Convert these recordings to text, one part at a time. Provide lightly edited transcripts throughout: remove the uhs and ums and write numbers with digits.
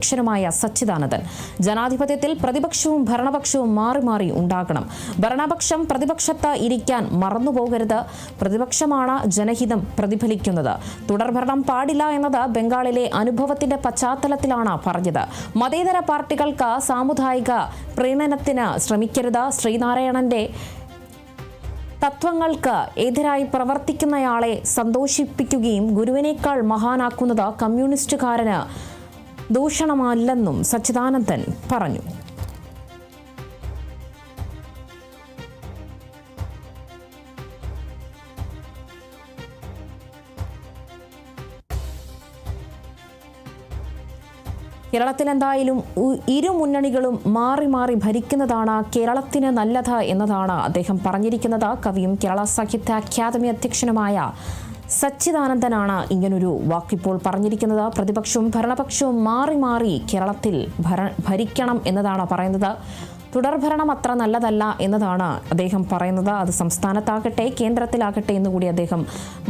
അധ്യക്ഷനുമായ സച്ചിദാനന്ദൻ ജനാധിപത്യത്തിൽ പ്രതിപക്ഷവും ഭരണപക്ഷവും മാറി മാറി ഉണ്ടാകണം. ഭരണപക്ഷം പ്രതിപക്ഷത്ത് ഇരിക്കാൻ മറന്നുപോകരുത്. പ്രതിപക്ഷമാണ് ജനഹിതം പ്രതിഫലിക്കുന്നത്. തുടർഭരണം പാടില്ല എന്നത് ബംഗാളിലെ അനുഭവത്തിന്റെ പശ്ചാത്തലത്തിലാണ് പറഞ്ഞത്. മതേതര പാർട്ടികൾക്ക് സാമുദായിക പ്രീണനത്തിന് ശ്രമിക്കരുത്. ശ്രീനാരായണന്റെ തത്വങ്ങൾക്ക് എതിരായി പ്രവർത്തിക്കുന്നയാളെ സന്തോഷിപ്പിക്കുകയും ഗുരുവിനേക്കാൾ മഹാനാക്കുന്നത് കമ്മ്യൂണിസ്റ്റുകാരന് ദൂഷണമല്ലെന്നും സച്ചിദാനന്ദൻ പറഞ്ഞു. കേരളത്തിൽ എന്തായാലും ഇരു മുന്നണികളും മാറി മാറി ഭരിക്കുന്നതാണ് കേരളത്തിന് നല്ലത് എന്നതാണ് അദ്ദേഹം പറഞ്ഞിരിക്കുന്നത്. കവിയും കേരള സാഹിത്യ അക്കാദമി അധ്യക്ഷനുമായ സച്ചിദാനന്ദനാണ് ഇങ്ങനൊരു വാക്കിപ്പോൾ പറഞ്ഞിരിക്കുന്നത്. പ്രതിപക്ഷവും ഭരണപക്ഷവും മാറി മാറി കേരളത്തിൽ ഭരിക്കണം എന്നതാണ് പറയുന്നത്. തുടർഭരണം അത്ര നല്ലതല്ല എന്നതാണ് അദ്ദേഹം പറയുന്നത്. അത് സംസ്ഥാനത്താകട്ടെ കേന്ദ്രത്തിലാകട്ടെ എന്നുകൂടി അദ്ദേഹം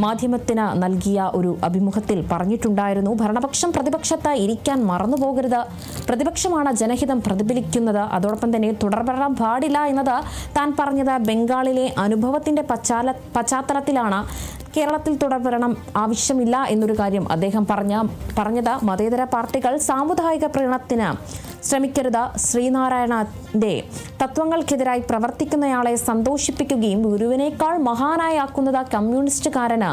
മാധ്യമത്തിന് നൽകിയ ഒരു അഭിമുഖത്തിൽ പറഞ്ഞിട്ടുണ്ടായിരുന്നു. ഭരണപക്ഷം പ്രതിപക്ഷത്ത് ഇരിക്കാൻ മറന്നുപോകരുത്. പ്രതിപക്ഷമാണ് ജനഹിതം പ്രതിഫലിക്കുന്നത്. അതോടൊപ്പം തന്നെ തുടർഭരണം പാടില്ല എന്നത് താൻ പറഞ്ഞത് ബംഗാളിലെ അനുഭവത്തിന്റെ പശ്ചാത്തലത്തിലാണ്. കേരളത്തിൽ തുടർഭരണം ആവശ്യമില്ല എന്നൊരു കാര്യം അദ്ദേഹം പറഞ്ഞത്. മതേതര പാർട്ടികൾ സാമുദായിക പ്രീണനത്തിന് ശ്രമിക്കരുത്. ശ്രീനാരായണന്റെ തത്വങ്ങൾക്കെതിരായി പ്രവർത്തിക്കുന്നയാളെ സന്തോഷിപ്പിക്കുകയും ഗുരുവിനേക്കാൾ മഹാനായാക്കുന്നത് കമ്മ്യൂണിസ്റ്റുകാരന്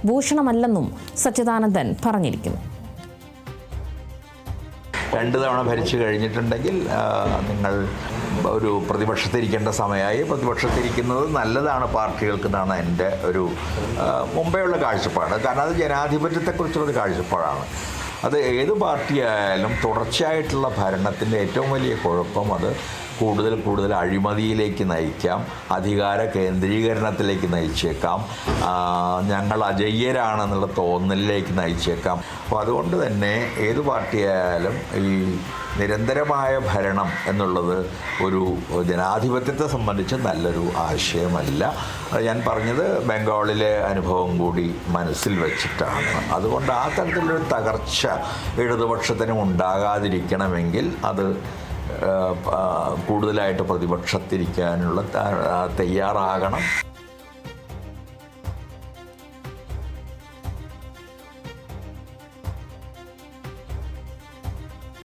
ഭൂഷണമല്ലെന്നും സച്ചിദാനന്ദൻ പറഞ്ഞിരിക്കുന്നു. 2 തവണ ഭരിച്ചു കഴിഞ്ഞിട്ടുണ്ടെങ്കിൽ നിങ്ങൾ ഒരു പ്രതിപക്ഷത്തിരിക്കേണ്ട സമയമായി. പ്രതിപക്ഷത്തിരിക്കുന്നത് നല്ലതാണ് പാർട്ടികൾക്ക് എന്നാണ് എൻ്റെ ഒരു മുമ്പേയുള്ള കാഴ്ചപ്പാട്. കാരണം അത് ജനാധിപത്യത്തെക്കുറിച്ചുള്ളൊരു കാഴ്ചപ്പാടാണ്. അത് ഏത് പാർട്ടിയായാലും തുടർച്ചയായിട്ടുള്ള ഭരണത്തിൻ്റെ ഏറ്റവും വലിയ കുഴപ്പം അത് കൂടുതൽ അഴിമതിയിലേക്ക് നയിക്കാം, അധികാര കേന്ദ്രീകരണത്തിലേക്ക് നയിച്ചേക്കാം, ഞങ്ങൾ അജയ്യരാണെന്നുള്ള തോന്നലിലേക്ക് നയിച്ചേക്കാം. അപ്പോൾ അതുകൊണ്ട് തന്നെ ഏത് പാർട്ടിയായാലും ഈ നിരന്തരമായ ഭരണം എന്നുള്ളത് ഒരു ജനാധിപത്യത്തെ സംബന്ധിച്ച് നല്ലൊരു ആശയമല്ല. ഞാൻ പറഞ്ഞത് ബംഗാളിലെ അനുഭവം കൂടി മനസ്സിൽ വെച്ചിട്ടാണ്. അതുകൊണ്ട് ആ തരത്തിലൊരു തകർച്ച ഇടതുപക്ഷത്തിനും ഉണ്ടാകാതിരിക്കണമെങ്കിൽ അത് കൂടുതലായിട്ട് പ്രതിപക്ഷത്തിരിക്കാനുള്ള തയ്യാറാകണം.